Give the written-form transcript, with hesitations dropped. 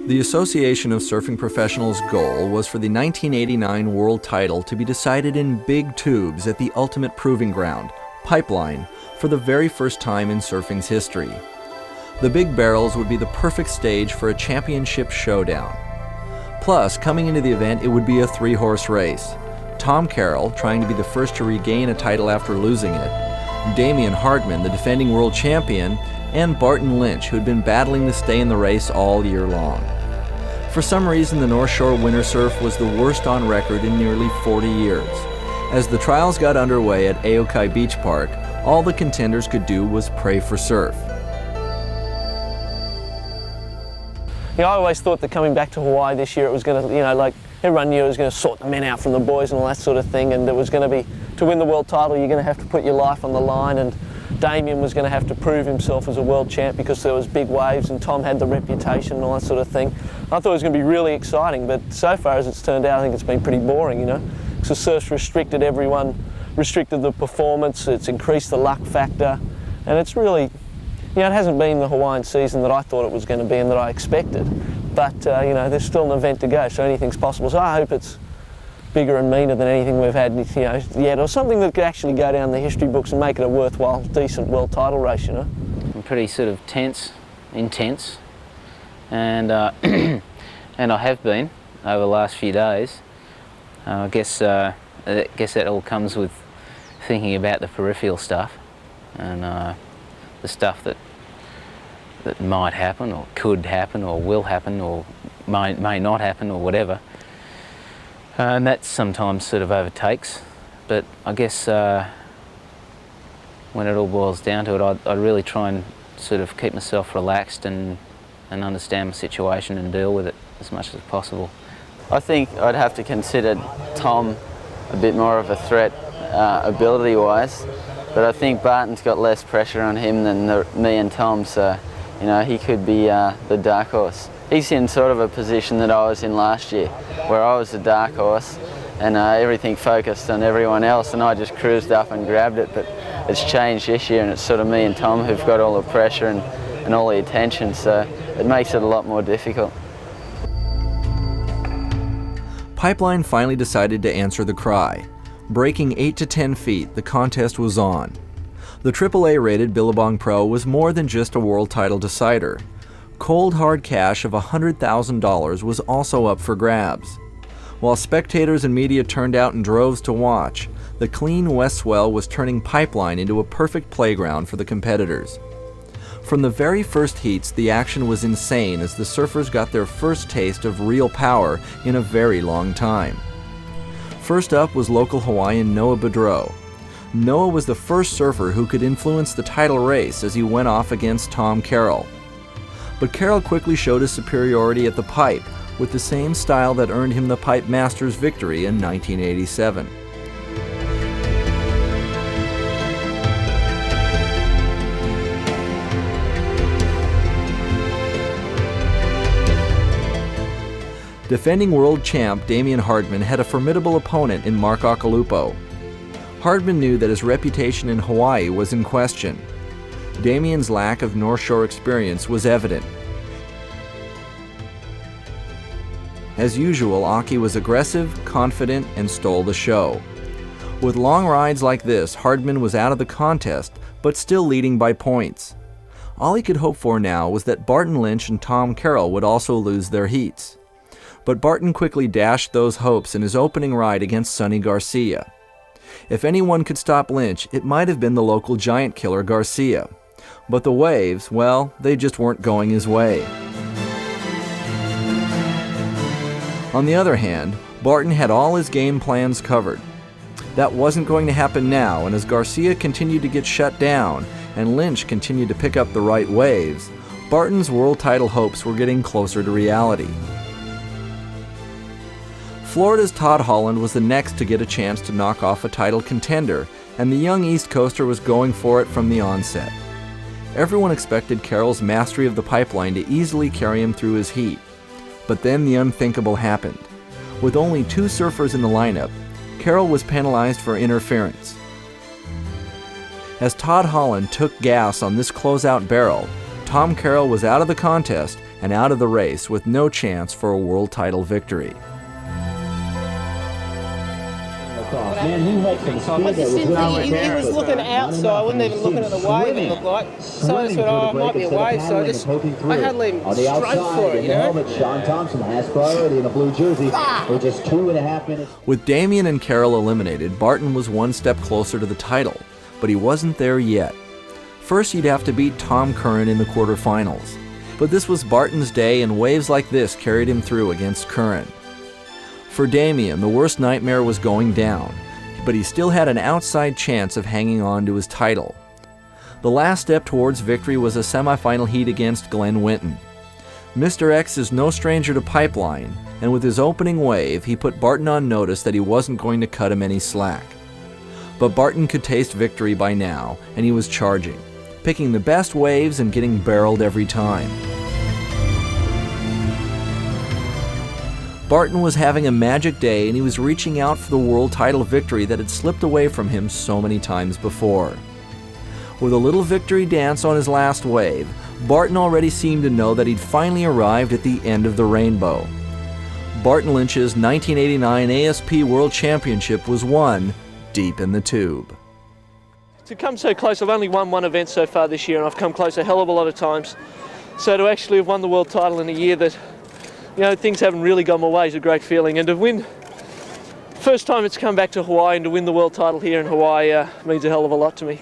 The Association of Surfing Professionals' goal was for the 1989 world title to be decided in big tubes at the ultimate proving ground, Pipeline, for the very first time in surfing's history. The big barrels would be the perfect stage for a championship showdown. Plus, coming into the event, it would be a three-horse race. Tom Carroll, trying to be the first to regain a title after losing it, Damien Hardman, the defending world champion, and Barton Lynch, who had been battling to stay in the race all year long. For some reason, the North Shore winter surf was the worst on record in nearly 40 years. As the trials got underway at Aokai Beach Park, all the contenders could do was pray for surf. I always thought that coming back to Hawaii this year, it was going to, like everyone knew it was going to sort the men out from the boys and all that sort of thing, and it was going to be, to win the world title, you're going to have to put your life on the line, and Damien was going to have to prove himself as a world champ because there was big waves and Tom had the reputation and all that sort of thing. I thought it was going to be really exciting, but so far as it's turned out, I think it's been pretty boring, because the surf's restricted everyone, restricted the performance, it's increased the luck factor, and it's really, it hasn't been the Hawaiian season that I thought it was going to be and that I expected. But, there's still an event to go, so anything's possible. So I hope it's bigger and meaner than anything we've had, yet, or something that could actually go down the history books and make it a worthwhile, decent world title race, I'm pretty sort of intense, and and I have been over the last few days. I guess that all comes with thinking about the peripheral stuff and the stuff that might happen or could happen or will happen or may not happen or whatever. And that sometimes sort of overtakes, but I guess when it all boils down to it, I'd really try and sort of keep myself relaxed and understand my situation and deal with it as much as possible. I think I'd have to consider Tom a bit more of a threat ability-wise, but I think Barton's got less pressure on him than me and Tom, so he could be the dark horse. He's in sort of a position that I was in last year, where I was the dark horse and everything focused on everyone else, and I just cruised up and grabbed it. But it's changed this year, and it's sort of me and Tom who've got all the pressure and all the attention, so it makes it a lot more difficult. Pipeline finally decided to answer the cry. Breaking 8 to 10 feet, the contest was on. The AAA-rated Billabong Pro was more than just a world title decider. Cold hard cash of $100,000 was also up for grabs. While spectators and media turned out in droves to watch, the clean west swell was turning Pipeline into a perfect playground for the competitors. From the very first heats, the action was insane as the surfers got their first taste of real power in a very long time. First up was local Hawaiian Noah Bedreau. Noah was the first surfer who could influence the title race as he went off against Tom Carroll. But Carroll quickly showed his superiority at the pipe with the same style that earned him the Pipe Masters victory in 1987. Defending world champ Damien Hardman had a formidable opponent in Mark Occhilupo. Hardman knew that his reputation in Hawaii was in question. Damien's lack of North Shore experience was evident. As usual, Occhi was aggressive, confident, and stole the show. With long rides like this, Hardman was out of the contest, but still leading by points. All he could hope for now was that Barton Lynch and Tom Carroll would also lose their heats. But Barton quickly dashed those hopes in his opening ride against Sonny Garcia. If anyone could stop Lynch, it might have been the local giant killer Garcia. But the waves, well, they just weren't going his way. On the other hand, Barton had all his game plans covered. That wasn't going to happen now, and as Garcia continued to get shut down and Lynch continued to pick up the right waves, Barton's world title hopes were getting closer to reality. Florida's Todd Holland was the next to get a chance to knock off a title contender, and the young East Coaster was going for it from the onset. Everyone expected Carroll's mastery of the pipeline to easily carry him through his heat. But then the unthinkable happened. With only 2 surfers in the lineup, Carroll was penalized for interference. As Todd Holland took gas on this closeout barrel, Tom Carroll was out of the contest and out of the race with no chance for a world title victory. I just didn't think he was looking out, so I wasn't even looking at the wave, it looked like. So I just thought, oh, it might be a wave, so I had to leave him straight for it, you know? Sean Thompson has priority in the blue jersey for just 2.5 minutes. With Damien and Carroll eliminated, Barton was one step closer to the title, but he wasn't there yet. First, he'd have to beat Tom Curran in the quarterfinals. But this was Barton's day, and waves like this carried him through against Curran. For Damien, the worst nightmare was going down, but he still had an outside chance of hanging on to his title. The last step towards victory was a semifinal heat against Glenn Winton. Mr. X is no stranger to pipeline, and with his opening wave, he put Barton on notice that he wasn't going to cut him any slack. But Barton could taste victory by now, and he was charging, picking the best waves and getting barreled every time. Barton was having a magic day, and he was reaching out for the world title victory that had slipped away from him so many times before. With a little victory dance on his last wave, Barton already seemed to know that he'd finally arrived at the end of the rainbow. Barton Lynch's 1989 ASP World Championship was won deep in the tube. To come so close, I've only won one event so far this year, and I've come close a hell of a lot of times. So to actually have won the world title in a year that, you know, things haven't really gone my way is a great feeling. And to win, first time it's come back to Hawaii, and to win the world title here in Hawaii means a hell of a lot to me.